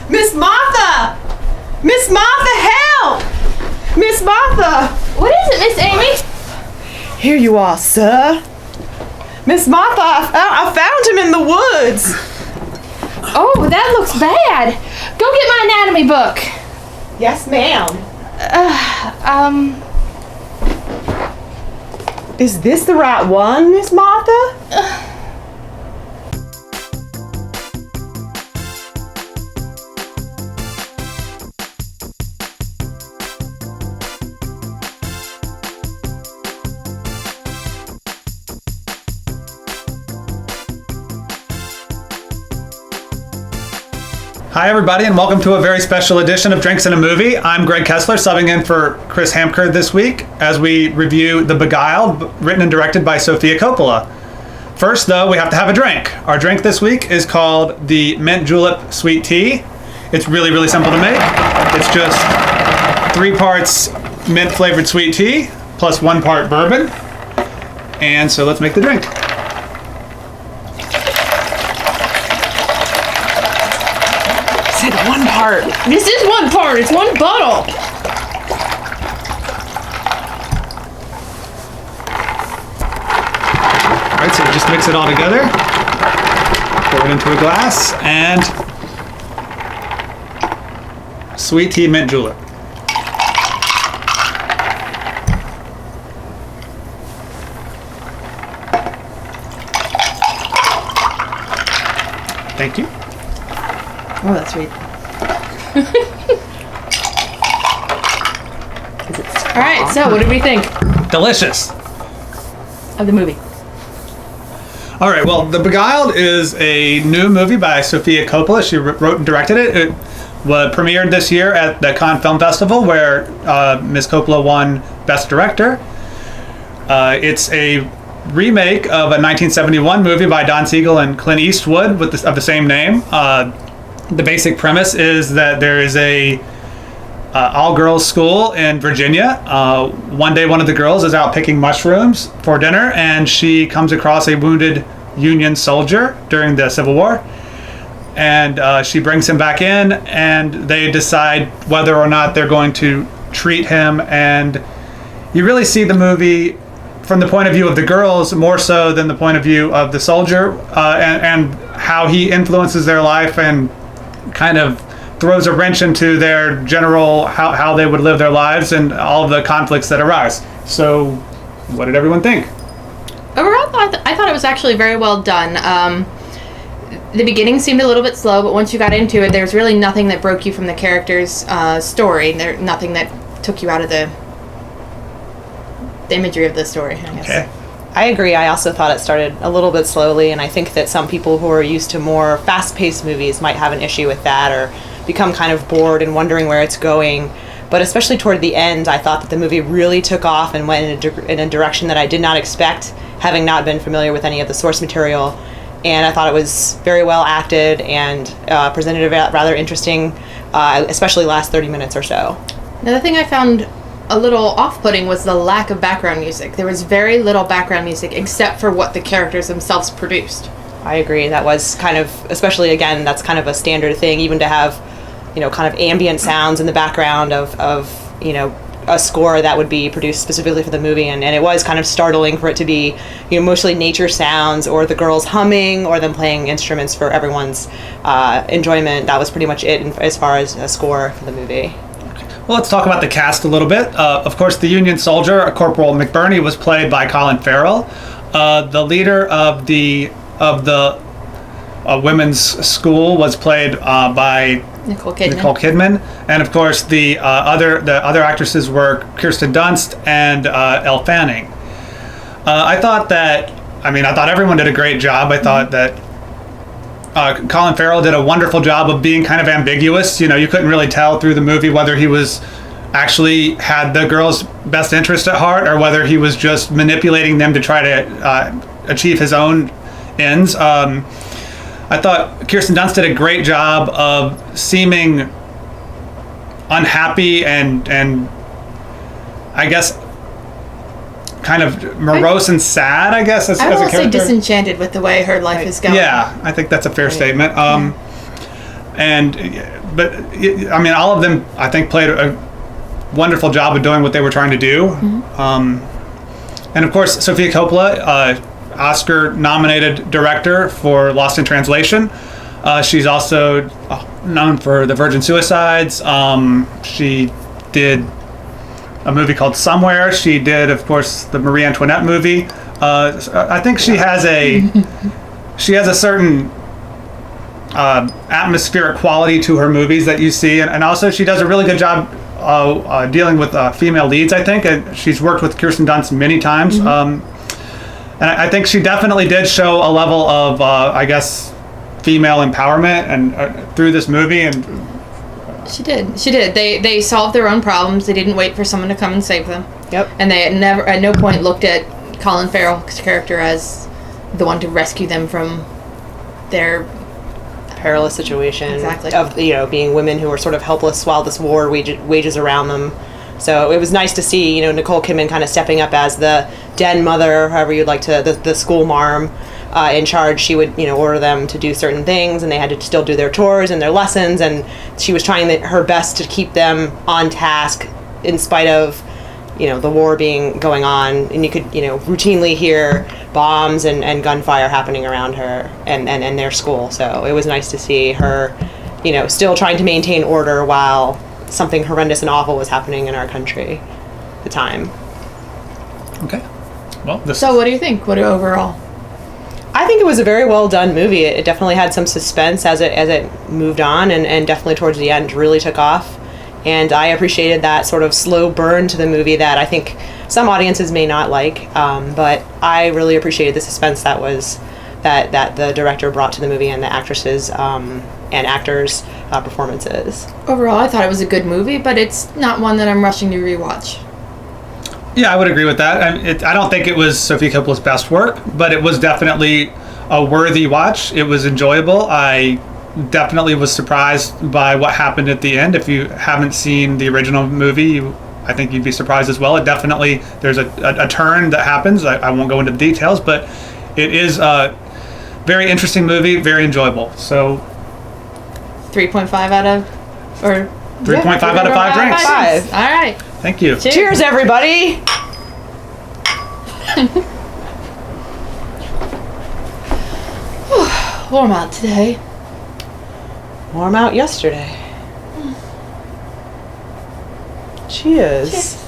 Miss Martha! Miss Martha, help! Miss Martha! What is it, Miss Amy? Here you are, sir. Miss Martha, I found him in the woods. Oh, that looks bad. Go get my anatomy book. Yes, ma'am. Is this the right one, Miss Martha? Hi everybody, and welcome to a very special edition of Drinks and a Movie. I'm Greg Kessler, subbing in for Chris Hamker this week as we review The Beguiled, written and directed by Sofia Coppola. First though, we have to have a drink. Our drink this week is called the Mint Julep Sweet Tea. It's really simple to make. It's just 3 parts mint flavored sweet tea plus 1 part bourbon. And so let's make the drink. One part. This is 1 part. It's 1 bottle. Alright, so just mix it all together. Pour it into a glass and sweet tea mint julep. Thank you. Oh, that's sweet. All right, so what did we think Delicious. of the movie? All right, well, The Beguiled is a new movie by Sofia Coppola. She wrote and directed it. It was premiered this year at the Cannes Film Festival, where Ms. Coppola won Best Director. It's a remake of a 1971 movie by Don Siegel and Clint Eastwood of the same name. The basic premise is that there is a all-girls school in Virginia. One day one of the girls is out picking mushrooms for dinner, and she comes across a wounded Union soldier during the Civil War. And she brings him back in, and they decide whether or not they're going to treat him. And you really see the movie from the point of view of the girls more so than the point of view of the soldier, and how he influences their life and kind of throws a wrench into their general how they would live their lives and all of the conflicts that arise. So what did everyone think? Overall, I thought it was actually very well done. The beginning seemed a little bit slow, but once you got into it, there's really nothing that broke you from the character's story. Nothing that took you out of the imagery of the story, I guess. Okay. I agree. I also thought it started a little bit slowly, and I think that some people who are used to more fast-paced movies might have an issue with that or become kind of bored and wondering where it's going. But especially toward the end, I thought that the movie really took off and went in a direction that I did not expect, having not been familiar with any of the source material. And I thought it was very well acted and presented a rather interesting, especially last 30 minutes or so. Another thing I found a little off-putting was the lack of background music. There was very little background music except for what the characters themselves produced. I agree. That was kind of, especially again, that's kind of a standard thing, even to have, kind of ambient sounds in the background of a score that would be produced specifically for the movie. And it was kind of startling for it to be, mostly nature sounds or the girls humming or them playing instruments for everyone's enjoyment. That was pretty much it as far as a score for the movie. Well, let's talk about the cast a little bit. Of course, the Union soldier, Corporal McBurney, was played by Colin Farrell. The leader of the women's school was played by Nicole Kidman, and of course the other actresses were Kirsten Dunst and Elle Fanning. I thought everyone did a great job. I thought that Colin Farrell did a wonderful job of being kind of ambiguous. You couldn't really tell through the movie whether he was actually had the girls' best interest at heart or whether he was just manipulating them to try to achieve his own ends. I thought Kirsten Dunst did a great job of seeming unhappy and I guess kind of morose and sad, I guess, as a character. I will say disenchanted with the way her life is going. Yeah, I think that's a fair statement. But I mean, all of them I think played a wonderful job of doing what they were trying to do. And of course, Sofia Coppola, Oscar-nominated director for Lost in Translation. She's also known for The Virgin Suicides. She did a movie called Somewhere. She did, of course, the Marie Antoinette movie. I think she has a certain atmospheric quality to her movies that you see, and also she does a really good job dealing with female leads, I think. And she's worked with Kirsten Dunst many times. And I think she definitely did show a level of, I guess, female empowerment and through this movie. And she did. They solved their own problems. They didn't wait for someone to come and save them. Yep. And they at no point looked at Colin Farrell's character as the one to rescue them from their perilous situation. Exactly. Of being women who are sort of helpless while this war wages around them. So it was nice to see Nicole Kidman kind of stepping up as the den mother, however you'd like to, the school marm in charge. She would order them to do certain things, and they had to still do their chores and their lessons, and she was trying her best to keep them on task in spite of the war going on, and you could routinely hear bombs and gunfire happening around her and their school. So it was nice to see her still trying to maintain order while something horrendous and awful was happening in our country at the time. Okay. Well, so what do you think? What overall? I think it was a very well done movie. It definitely had some suspense as it moved on, and definitely towards the end really took off. And I appreciated that sort of slow burn to the movie that I think some audiences may not like. But I really appreciated the suspense that the director brought to the movie, and the actresses and actors' performances. Overall, I thought it was a good movie, but it's not one that I'm rushing to rewatch. Yeah, I would agree with that. I don't think it was Sofia Coppola's best work, but it was definitely a worthy watch. It was enjoyable. I definitely was surprised by what happened at the end. If you haven't seen the original movie, I think you'd be surprised as well. It definitely, there's a turn that happens. I won't go into the details, but it is a very interesting movie, very enjoyable. So 3.5 out of, or 3.5 out of 5 drinks. 5. All right. Thank you. Cheers, everybody. Warm out today. Warm out yesterday. Cheers. Cheers.